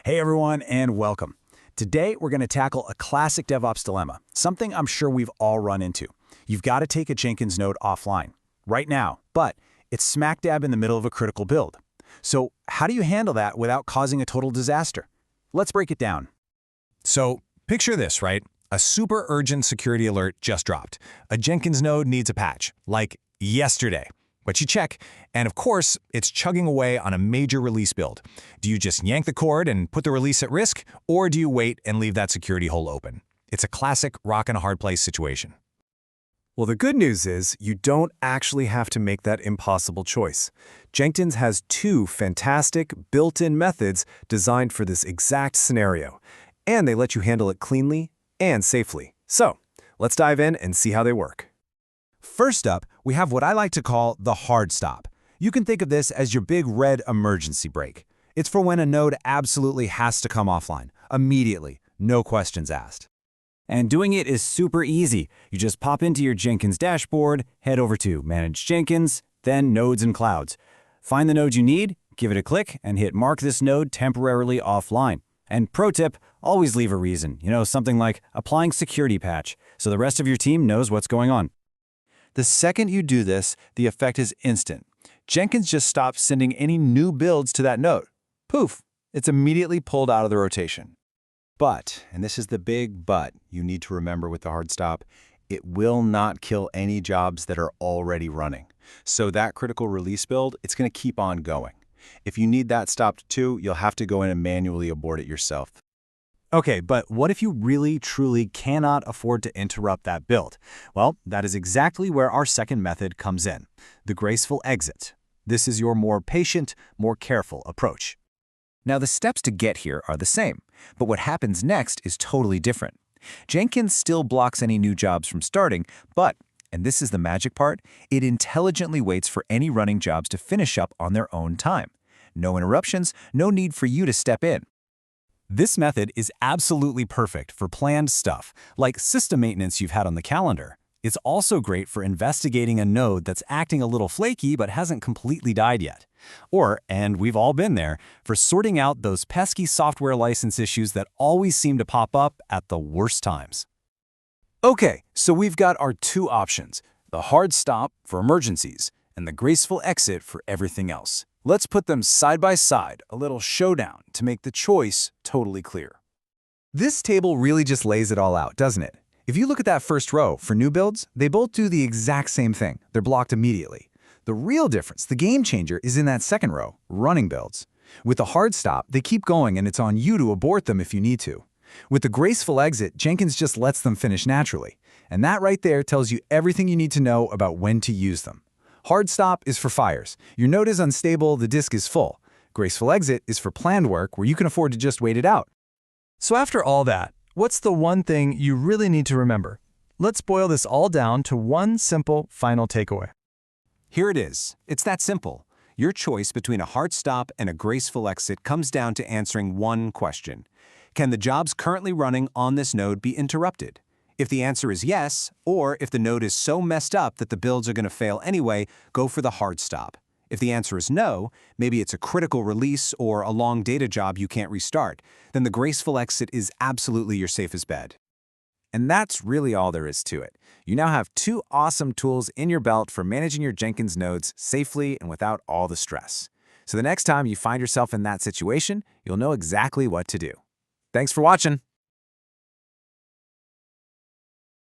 Hey everyone, and welcome. Today we're going to tackle a classic DevOps dilemma, something I'm sure we've all run into. You've got to take a Jenkins node offline, right now, but it's smack dab in the middle of a critical build. So how do you handle that without causing a total disaster? Let's break it down. So picture this, right? A super urgent security alert just dropped. A Jenkins node needs a patch, like yesterday. But you check, and of course, it's chugging away on a major release build. Do you just yank the cord and put the release at risk, or do you wait and leave that security hole open? It's a classic rock and a hard place situation. Well, the good news is you don't actually have to make that impossible choice. Jenkins has two fantastic built-in methods designed for this exact scenario, and they let you handle it cleanly and safely. So, let's dive in and see how they work. First up, we have what I like to call the hard stop. You can think of this as your big red emergency brake. It's for when a node absolutely has to come offline, immediately, no questions asked. And doing it is super easy. You just pop into your Jenkins dashboard, head over to Manage Jenkins, then Nodes and Clouds. Find the node you need, give it a click, and hit Mark this node temporarily offline. And pro tip, always leave a reason, something like applying security patch, so the rest of your team knows what's going on. The second you do this, the effect is instant. Jenkins just stops sending any new builds to that node. Poof, it's immediately pulled out of the rotation. But, and this is the big but you need to remember with the hard stop, it will not kill any jobs that are already running. So that critical release build, it's going to keep on going. If you need that stopped too, you'll have to go in and manually abort it yourself. Okay, but what if you really, truly cannot afford to interrupt that build? Well, that is exactly where our second method comes in, the Graceful Exit. This is your more patient, more careful approach. Now, the steps to get here are the same, but what happens next is totally different. Jenkins still blocks any new jobs from starting, but, and this is the magic part, it intelligently waits for any running jobs to finish up on their own time. No interruptions, no need for you to step in. This method is absolutely perfect for planned stuff, like system maintenance you've had on the calendar. It's also great for investigating a node that's acting a little flaky but hasn't completely died yet. Or, and we've all been there, for sorting out those pesky software license issues that always seem to pop up at the worst times. Okay, so we've got our two options, the hard stop for emergencies and the graceful exit for everything else. Let's put them side by side, a little showdown, to make the choice totally clear. This table really just lays it all out, doesn't it? If you look at that first row, for new builds, they both do the exact same thing. They're blocked immediately. The real difference, the game changer, is in that second row, running builds. With the hard stop, they keep going and it's on you to abort them if you need to. With the graceful exit, Jenkins just lets them finish naturally. And that right there tells you everything you need to know about when to use them. Hard stop is for fires. Your node is unstable, the disk is full. Graceful exit is for planned work where you can afford to just wait it out. So after all that, what's the one thing you really need to remember? Let's boil this all down to one simple final takeaway. Here it is. It's that simple. Your choice between a hard stop and a graceful exit comes down to answering one question. Can the jobs currently running on this node be interrupted? If the answer is yes, or if the node is so messed up that the builds are going to fail anyway, go for the hard stop. If the answer is no, maybe it's a critical release or a long data job you can't restart, then the graceful exit is absolutely your safest bet. And that's really all there is to it. You now have two awesome tools in your belt for managing your Jenkins nodes safely and without all the stress. So the next time you find yourself in that situation, you'll know exactly what to do. Thanks for watching.